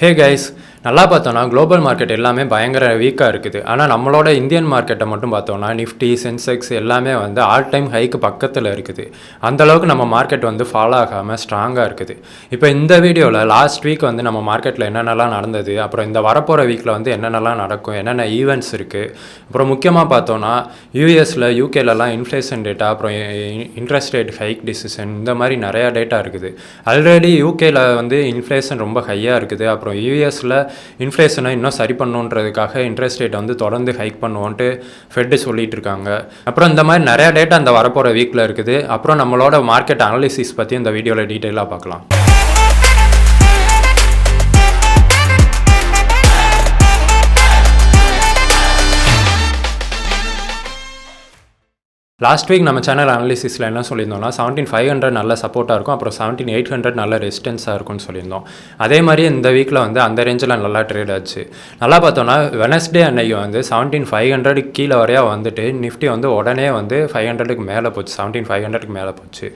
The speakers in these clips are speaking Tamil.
ஹே கைஸ், நல்லா பார்த்தோன்னா குளோபல் மார்க்கெட் எல்லாமே பயங்கர வீக்காக இருக்குது. ஆனால் நம்மளோட இந்தியன் மார்க்கெட்டை மட்டும் பார்த்தோன்னா நிஃப்டி, சென்செக்ஸ் எல்லாமே வந்து ஆல் டைம் ஹைக்கு பக்கத்தில் இருக்குது. அந்தளவுக்கு நம்ம மார்க்கெட் வந்து ஃபாலோ ஆகாமல் ஸ்ட்ராங்காக இருக்குது. இப்போ இந்த வீடியோவில் லாஸ்ட் வீக் வந்து நம்ம மார்க்கெட்டில் என்னென்னலாம் நடந்தது, அப்புறம் இந்த வரப்போகிற வீக்கில் வந்து என்னென்னலாம் நடக்கும், என்னென்ன ஈவெண்ட்ஸ் இருக்குது, அப்புறம் முக்கியமாக பார்த்தோன்னா யூஎஸில் யூகேலலாம் இன்ஃப்ளேஷன் டேட்டா, அப்புறம் இன்ட்ரெஸ்ட் ரேட் ஹைக் டிசிஷன், இந்த மாதிரி நிறையா டேட்டா இருக்குது. ஆல்ரெடி யூகேல வந்து இன்ஃப்ளேஷன் ரொம்ப ஹையாக இருக்குது. அப்புறம் யூஎஸில் இன்ஃப்ளேஷனை இன்னும் சரி பண்ணுன்றதுக்காக இன்ட்ரெஸ்ட் ரேட் வந்து தொடர்ந்து ஹைக் பண்ணுவோன்ட்டு ஃபெட்டு சொல்லிட்டு இருக்காங்க. அப்புறம் இந்த மாதிரி நிறையா டேட்டா இந்த வரப்போகிற வீக்கில் இருக்குது. அப்புறம் நம்மளோட மார்க்கெட் அனாலிசிஸ் பற்றி இந்த வீடியோவில் டீட்டெயிலாக பார்க்கலாம். லாஸ்ட் வீக் நம்ம சேனல் அனாலிசிஸில் என்ன சொல்லியிருந்தோம்னா 17500 நல்ல சப்போர்ட்டாக இருக்கும், அப்புறம் 17800 நல்ல ரெசிஸ்டன்ஸாக இருக்கும்னு சொல்லியிருந்தோம். அதே மாதிரி இந்த வீக்கில் வந்து அந்த ரேஞ்சில் நல்லா ட்ரேட் ஆச்சு. நல்லா பார்த்தோன்னா வெனஸ்டே அன்னைக்கு வந்து 17500 கீழே வரையா வந்துட்டு நிஃப்டி வந்து உடனே வந்து 500க்கு மேலே போச்சு, 17500க்கு மேலே போச்சு.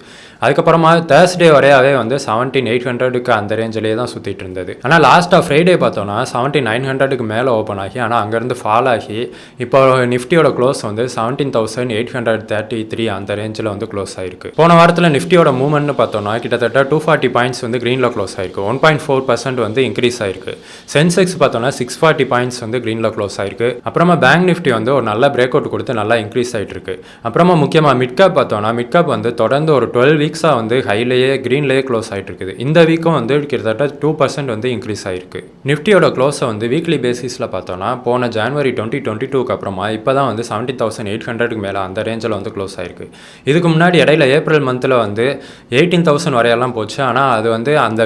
அதுக்கப்புறமா தேர்ஸ்டே வரையாவே வந்து 17800க்கு அந்த ரேஞ்சிலே தான் சுற்றிட்டு இருந்தது. ஆனால் லாஸ்ட்டாக ஃப்ரைடே பார்த்தோன்னா 17900க்கு மேலே ஓப்பன் ஆகி, ஆனால் அங்கேருந்து ஃபால் ஆகி இப்போ நிஃப்டியோட க்ளோஸ் வந்து 17833 அந்த ரேஞ்சில் வந்து க்ளோஸ் ஆயிருக்கு. போன வாரத்தில் நிஃப்டியோட மூவ்மெண்ட்னு பார்த்தோம்னா கிட்டத்தட்ட 240 பாயிண்ட்ஸ் வந்து க்ரீனில் க்ளோஸ் ஆயிருக்கு. 1.4% வந்து இன்க்ரீஸ் ஆயிருக்கு. சென்செக்ஸ் பார்த்தோம்னா 640 பாயிண்ட்ஸ் வந்து க்ரீனில் க்ளோஸ் ஆயிருக்கு. அப்புறமா பேங்க் நிஃப்டி வந்து ஒரு நல்ல பிரேக் அவுட் கொடுத்து நல்லா இன்க்ரீஸ் ஆகிட்டு இருக்கு. அப்புறமா முக்கியமாக மிட் கேப் பார்த்தோம்னா மிட் கேப் வந்து தொடர்ந்து ஒரு 12 வீக்ஸாக வந்து ஹைலேயே க்ரீன்லேயே க்ளோஸ் ஆகிட்டு இருக்குது. இந்த வீக்கும் வந்து கிட்டத்தட்ட 2% வந்து இன்க்ரீஸ் ஆயிருக்கு. நிஃப்டியோட க்ளோஸை வந்து வீக்லி பேசிஸில் பார்த்தோம்னா போன ஜனவரி 2022க்கு அப்புறமா இப்போ தான் வந்து 70,800க்கு மேலே அந்த ரேஞ்சில் வந்து க்ளோஸ் ஆயிருக்கு. இதுக்கு முன்னாடி இடையில ஏப்ரல் மந்தில் வந்து 18,000 வரையெல்லாம் போச்சு. ஆனால் அது வந்து அந்த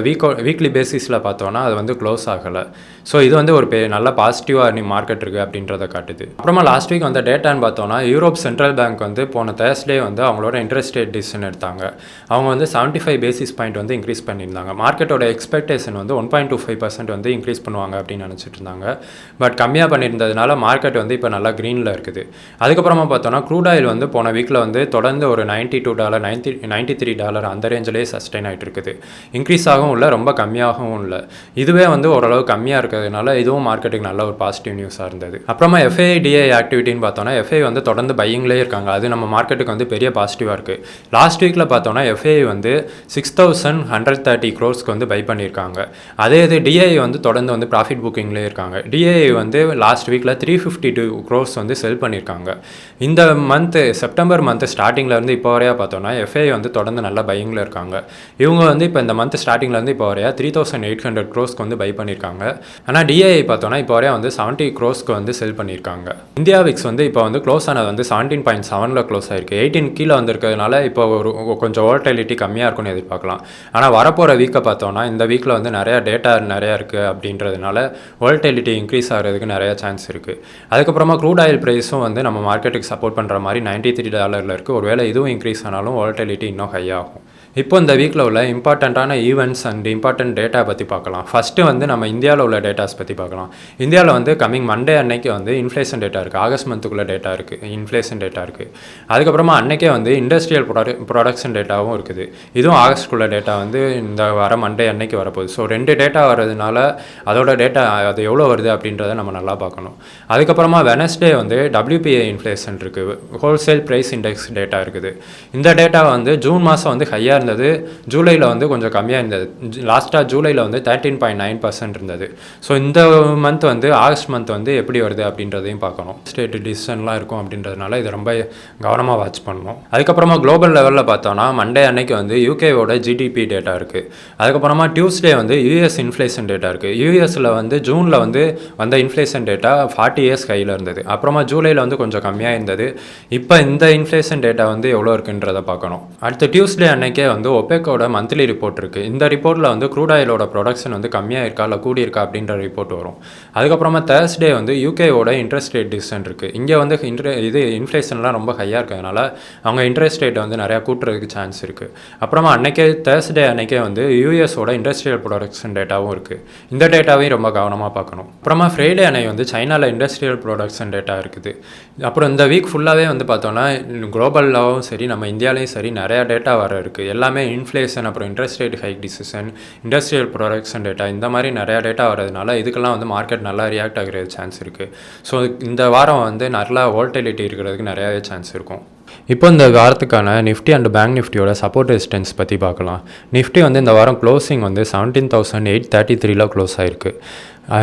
வீக்லி பேசிஸில் பார்த்தோன்னா அது வந்து க்ளோஸ் ஆகலை. ஸோ இது வந்து ஒரு நல்ல பாசிட்டிவாக மார்க்கெட் இருக்குது அப்படின்றத காட்டுது. அப்புறமா லாஸ்ட் வீக் வந்து டேட்டான்னு பார்த்தோன்னா யூரோப் சென்ட்ரல் பேங்க் வந்து போன தேர்ஸ்டே வந்து அவங்களோட இன்ட்ரெஸ்ட் ரேட் டிசிஷன் எடுத்தாங்க. அவங்க வந்து 75 பேசிஸ் பாயிண்ட் வந்து இன்க்ரீஸ் பண்ணியிருந்தாங்க. மார்க்கெட்டோட எக்ஸ்பெக்டேஷன் வந்து 1.25% வந்து இன்க்ரீஸ் பண்ணுவாங்க அப்படின்னு நினச்சிட்டு இருந்தாங்க. பட் கம்மியாக பண்ணியிருந்ததுனால மார்க்கெட் வந்து இப்போ நல்லா க்ரீனில் இருக்குது. அதுக்கப்புறமா பார்த்தோன்னா க்ரூட் ஆயில் வந்து போன வீக்கில் வந்து தொடர்ந்து ஒரு $92 $93 அந்த ரேஞ்சிலே சஸ்டெயின் ஆகிட்டு இருக்குது. இன்க்ரீஸ் ஆகவும் இல்லை, ரொம்ப கம்மியாகவும் இல்லை. இதுவே வந்து ஓரளவு கம்மியாக இருக்கிறதுனால இதுவும் மார்க்கெட்டுக்கு நல்ல ஒரு பாசிட்டிவ் நியூஸாக இருந்தது. அப்புறமா FIDA ஆக்டிவிட்டின்னு பார்த்தோன்னா FI வந்து தொடர்ந்து பையிங்லேயே இருக்காங்க. அது நம்ம மார்க்கெட்டுக்கு வந்து பெரிய பாசிட்டிவாக இருக்குது. லாஸ்ட் வீக்கில் பார்த்தோன்னா FI வந்து 6130 crores வந்து பை பண்ணியிருக்காங்க. அதே இது DI வந்து தொடர்ந்து வந்து ப்ராஃபிட் புக்கிங்லேயே இருக்காங்க. DI வந்து லாஸ்ட் வீக்கில் 352 crores வந்து செல் பண்ணியிருக்காங்க. இந்த மந்த்து செப்டம்பர் மந்த் ஸ்டார்டிங்லேருந்து இப்போ வரையா பார்த்தோன்னா FI வந்து தொடர்ந்து நல்ல பையிங்கில் இருக்காங்க. இவங்க வந்து இப்போ இந்த மந்த் ஸ்டார்டிங்லேருந்து இப்போ வரையா 3800 crores வந்து பை பண்ணியிருக்காங்க. ஆனால் DI பார்த்தோன்னா இப்போ வரையா வந்து 70 crores வந்து செல் பண்ணியிருக்காங்க. இந்தியா விக்ஸ் வந்து இப்போ வந்து க்ளோஸ் ஆனது வந்து 17.7ல் க்ளோஸ் ஆயிருக்கு. 18 கீழே வந்திருக்கிறதுனால இப்போ ஒரு கொஞ்சம் வாலட்டிலிட்டி கம்மியாக இருக்கும்னு எதிர்பார்க்கலாம். ஆனால் வரப்போகிற வீக்கை பார்த்தோன்னா இந்த வீக்கில் வந்து நிறையா டேட்டா நிறையா இருக்குது அப்படின்றதுனால வாலட்டிலிட்டி இன்க்ரீஸ் ஆகிறதுக்கு நிறையா சான்ஸ் இருக்குது. அதுக்கப்புறமா க்ரூட் ஆயில் ப்ரைஸும் வந்து நம்ம மார்க்கெட்டுக்கு சப்போர்ட் பண்ணுற மாதிரி $93 இருக்குது. ஒருவேளை இதுவும் இன்க்ரீஸ் ஆனாலும் வாலட்டிலிட்டி இன்னும் ஹை ஆகும். இப்போ இந்த வீக்கில் உள்ள இம்பார்ட்டண்ட்டான ஈவெண்ட்ஸ் அண்ட் இம்பார்ட்டன்ட் டேட்டா பற்றி பார்க்கலாம். ஃபஸ்ட்டு வந்து நம்ம இந்தியாவில் உள்ள டேட்டாஸ் பற்றி பார்க்கலாம். இந்தியாவில் வந்து கம்மிங் மண்டே அன்னைக்கு வந்து இன்ஃப்ளேஷன் டேட்டா இருக்குது. ஆகஸ்ட் மந்த்துக்குள்ள டேட்டா இருக்குது, இன்ஃப்ளேஷன் டேட்டா இருக்குது. அதுக்கப்புறமா அன்னைக்கே வந்து இண்டஸ்ட்ரியல் ப்ரொடக்ஷன் டேட்டாவும் இருக்குது. இதுவும் ஆகஸ்ட்டுக்குள்ள டேட்டா வந்து இந்த வர மண்டே அன்னைக்கு வரப்போகுது. ஸோ 2 டேட்டா வர்றதுனால அதோட டேட்டா அது எவ்வளோ வருது அப்படின்றத நம்ம நல்லா பார்க்கணும். அதுக்கப்புறமா வெனஸ்டே வந்து WPI இன்ஃப்ளேஷன் இருக்குது, ஹோல்சேல் ப்ரைஸ் இண்டெக்ஸ் டேட்டா இருக்குது. இந்த டேட்டா வந்து ஜூன் மாதம் வந்து ஹையாக இருந்தது, ஜூலையில் வந்து கொஞ்சம் கம்மியாக இருந்தது. லாஸ்ட்டாக ஜூலையில் வந்து 13.9% இருந்தது. ஸோ இந்த மந்த் வந்து ஆகஸ்ட் மந்த் வந்து எப்படி வருது அப்படின்றதையும் பார்க்கணும். ஸ்டேட் டிசிஷன்லாம் இருக்கும் அப்படின்றதுனால இதை ரொம்ப கவனமாக வாட்ச் பண்ணணும். அதுக்கப்புறமா குளோபல் லெவலில் பார்த்தோன்னா மண்டே அன்னைக்கு வந்து யூகேவோட GDP டேட்டா இருக்குது. அதுக்கப்புறமா டியூஸ்டே வந்து US இன்ஃப்ளேஷன் டேட்டா இருக்குது. யூஎஸில் வந்து ஜூனில் வந்து வந்த இன்ஃப்ளேஷன் டேட்டா 40 years கையில் இருந்தது. அப்புறமா ஜூலையில் வந்து கொஞ்சம் கம்மியாக இருந்தது. இப்போ இந்த இன்ஃப்ளேஷன் டேட்டா வந்து எவ்வளோ இருக்குன்றதை பார்க்கணும். அடுத்த டியூஸ்டே அன்னைக்கே வந்து ஒபெக்கோட மந்த்லி ரிப்போர்ட் இருக்குது. இந்த ரிப்போர்ட்டில் வந்து க்ரூட் ஆயிலோட ப்ரொடக்ஷன் வந்து கம்மியாக இருக்கா இல்லை கூடி இருக்கா அப்படின்ற ரிப்போர்ட் வரும். அதுக்கப்புறமா தேர்ஸ்டே வந்து யூகேவோட இன்ட்ரெஸ்ட் ரேட் டிசிஷன் இருக்குது. இங்கே வந்து இன்ஃப்ளேஷன்லாம் ரொம்ப ஹையாக இருக்கிறதுனால அவங்க இன்ட்ரெஸ்ட் ரேட்டை வந்து நிறையா கூட்டுறதுக்கு சான்ஸ் இருக்குது. அப்புறமா அன்னைக்கே தேர்ஸ்டே அன்னைக்கே வந்து யூஎஸோட இண்டஸ்ட்ரியல் ப்ரொடக்ஷன் டேட்டாவும் இருக்குது. இந்த டேட்டாவையும் ரொம்ப கவனமாக பார்க்கணும். அப்புறமா ஃப்ரைடே அன்னைக்கு வந்து சைனாவில் இண்டஸ்ட்ரியல் ப்ரொடக்ஷன் டேட்டா இருக்குது. அப்புறம் இந்த வீக் ஃபுல்லாகவே வந்து பார்த்தோன்னா குளோபல்லாகவும் சரி நம்ம இந்தியாவிலையும் சரி நிறையா டேட்டா வர இருக்குது. எல்லாமே இன்ஃப்ளேஷன் அப்புறம் interest rate hike decision industrial production data இந்த மாதிரி நிறையா டேட்டா வரதுனால இதுக்கெல்லாம் வந்து மார்க்கெட் நல்லா ரியாக்ட் ஆகிற சான்ஸ் இருக்குது. ஸோ இந்த வாரம் வந்து நல்லா வோல்டிலிட்டி இருக்கிறதுக்கு நிறையாவே சான்ஸ் இருக்கும். இப்போ இந்த வாரத்துக்கான நிஃப்டி அண்ட் பேங்க் நிஃப்டியோட சப்போர்ட் ரெசிஸ்டன்ஸ் பற்றி பார்க்கலாம். நிஃப்டி வந்து இந்த வாரம் க்ளோசிங் வந்து 17,833 க்ளோஸ் ஆகிருக்கு.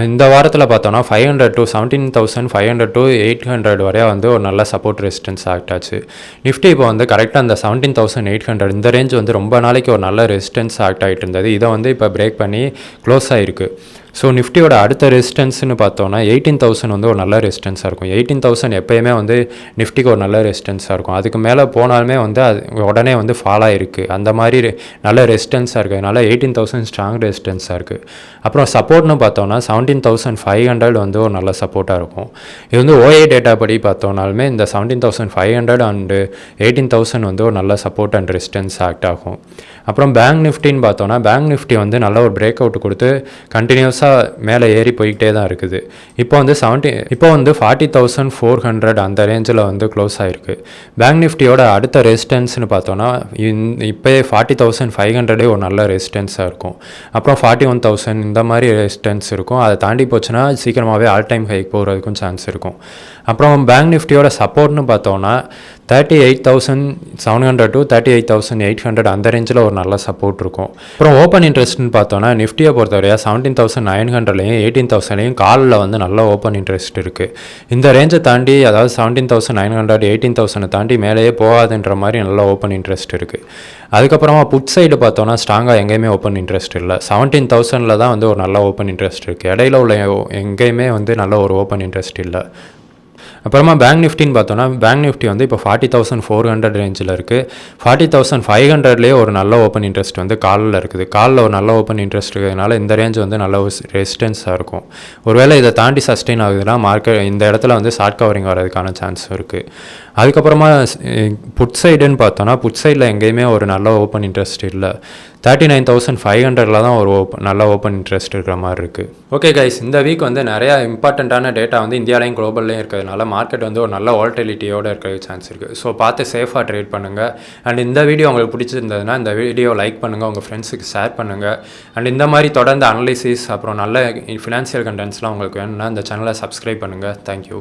இந்த வாரத்தில் பார்த்தோன்னா 500 to 17,500 to 800 வரையா வந்து ஒரு நல்ல சப்போர்ட் ரெசிஸ்டன்ஸ் ஆக்ட் ஆச்சு. நிஃப்டி இப்போ வந்து கரெக்டாக அந்த 17,800 இந்த ரேஞ்ச் வந்து ரொம்ப நாளைக்கு ஒரு நல்ல ரெசிஸ்டன்ஸ் ஆக்ட் ஆகிட்டு இருந்தது. இதை வந்து இப்போ பிரேக் பண்ணி க்ளோஸ் ஆகிருக்கு. ஸோ நிஃப்டியோட அடுத்த ரெசிஸ்டன்ஸ்னு பார்த்தோன்னா 18,000 வந்து ஒரு நல்ல ரெசிஸ்டன்ஸாக இருக்கும். 18,000 எப்போயுமே வந்து நிஃப்டிக்கு ஒரு நல்ல ரெசிஸ்டன்ஸாக இருக்கும். அதுக்கு மேலே போனாலுமே வந்து அது உடனே வந்து ஃபால் ஆகிருக்கு. அந்த மாதிரி நல்ல ரெசிஸ்டன்ஸாக இருக்கிறதுனால 18,000 ஸ்ட்ராங் ரெசிஸ்டன்ஸாக இருக்குது. அப்புறம் சப்போர்ட்னு பார்த்தோன்னா 17,500 வந்து ஒரு நல்ல சப்போர்ட்டாக இருக்கும். இது வந்து ஓஏ டேட்டா படி பார்த்தோன்னாலுமே இந்த 17,500 அண்டு 18,000 வந்து ஒரு நல்ல சப்போர்ட் அண்ட் ரெசிஸ்டன்ஸ் ஆக்ட் ஆகும். அப்புறம் பேங்க் நிஃப்டின்னு பார்த்தோன்னா பேங்க் நிஃப்டி வந்து நல்ல ஒரு பிரேக் அவுட் கொடுத்து கண்டினியூஸாக மேலே ஏறி போய்கிட்டே தான் இருக்குது. இப்போ வந்து 40,400 அந்த ரேஞ்சில் வந்து க்ளோஸ் ஆகிருக்கு. பேங்க் நிஃப்டியோட அடுத்த ரெசிஸ்டன்ஸ்னு பார்த்தோன்னா இப்போயே 40,500 ஒரு நல்ல ரெசிஸ்டன்ஸாக இருக்கும். அப்புறம் 41,000 இந்த மாதிரி ரெசிஸ்டன்ஸ் இருக்கும். அதை தாண்டி போச்சுன்னா சீக்கிரமாகவே ஆல் டைம் ஹைக் போகிறதுக்கும் சான்ஸ் இருக்கும். அப்புறம் பேங்க் நிஃப்டியோட சப்போர்ட்னு பார்த்தோன்னா 38,700 to 38,800 அந்த ரேஞ்சில் ஒரு நல்ல சப்போர்ட் இருக்கும். அப்புறம் ஓப்பன் இன்ட்ரெஸ்ட்னு பார்த்தோன்னா நிஃப்டியை பொறுத்தவரையா 17,900லையும் 18,000லையும் காலில் வந்து நல்ல ஓப்பன் இன்ட்ரெஸ்ட் இருக்குது. இந்த ரேஞ்சை தாண்டி அதாவது 17,900 18,000 தாண்டி மேலேயே போகாதுன்ற மாதிரி நல்ல ஓப்பன் இன்ட்ரெஸ்ட் இருக்குது. அதுக்கப்புறமா புட் சைடு பார்த்தோன்னா ஸ்ட்ராங்காக எங்கேயுமே ஓப்பன் இன்ட்ரெஸ்ட் இல்லை. 17,000ல் தான் வந்து ஒரு நல்ல ஓப்பன் இன்ட்ரெஸ்ட் இருக்குது. இடையில உள்ள எங்கேயுமே வந்து நல்ல ஒரு ஓப்பன் இன்ட்ரெஸ்ட் இல்லை. அப்புறமா பேங்க் நிஃப்டின்னு பார்த்தோன்னா பேங்க் நிஃப்டி வந்து இப்போ 40,400 ரேஞ்சில் இருக்குது. 40,500லேயே ஒரு நல்ல ஓப்பன் இன்ட்ரெஸ்ட் வந்து காலில் இருக்குது. காலில் ஒரு நல்ல ஓப்பன் இன்ட்ரெஸ்ட் இருக்கிறதுனால இந்த ரேஞ்ச் வந்து நல்ல ரெசிஸ்டன்ஸாக இருக்கும். ஒருவேளை இதை தாண்டி சஸ்டெயின் ஆகுதுன்னா மார்க்கெட் இந்த இடத்துல வந்து ஷார்ட் கவரிங் வரதுக்கான சான்ஸ் இருக்குது. அதுக்கப்புறமா புட் சைடுன்னு பார்த்தோன்னா புட் சைடில் எங்கேயுமே ஒரு நல்ல ஓப்பன் இன்ட்ரெஸ்ட் இல்லை. 39,500ல் தான் ஒரு நல்ல ஓப்பன் இன்ட்ரெஸ்ட் இருக்கிற மாதிரி இருக்குது. ஓகே கைஸ், இந்த வீக் வந்து நிறையா இம்பார்ட்டண்ட்டான டேட்டா வந்து இந்தியாலையும் குளோபல்லையும் இருக்கிறதுனால மார்க்கெட் வந்து ஒரு நல்ல வால்டிலிட்டியோடு இருக்கிற சான்ஸ் இருக்குது. ஸோ பார்த்து சேஃபாக ட்ரேட் பண்ணுங்கள். அண்ட் இந்த வீடியோ உங்களுக்கு பிடிச்சிருந்ததுன்னா இந்த வீடியோ லைக் பண்ணுங்கள், உங்கள் ஃப்ரெண்ட்ஸுக்கு ஷேர் பண்ணுங்கள். அண்ட் இந்த மாதிரி தொடர்ந்து அனலிசிஸ் அப்புறம் நல்ல ஃபினான்ஷியல் கண்டென்ட்ஸ்லாம் உங்களுக்கு வேணும்னா இந்த சேனலை சப்ஸ்கிரைப் பண்ணுங்கள். தேங்க்யூ.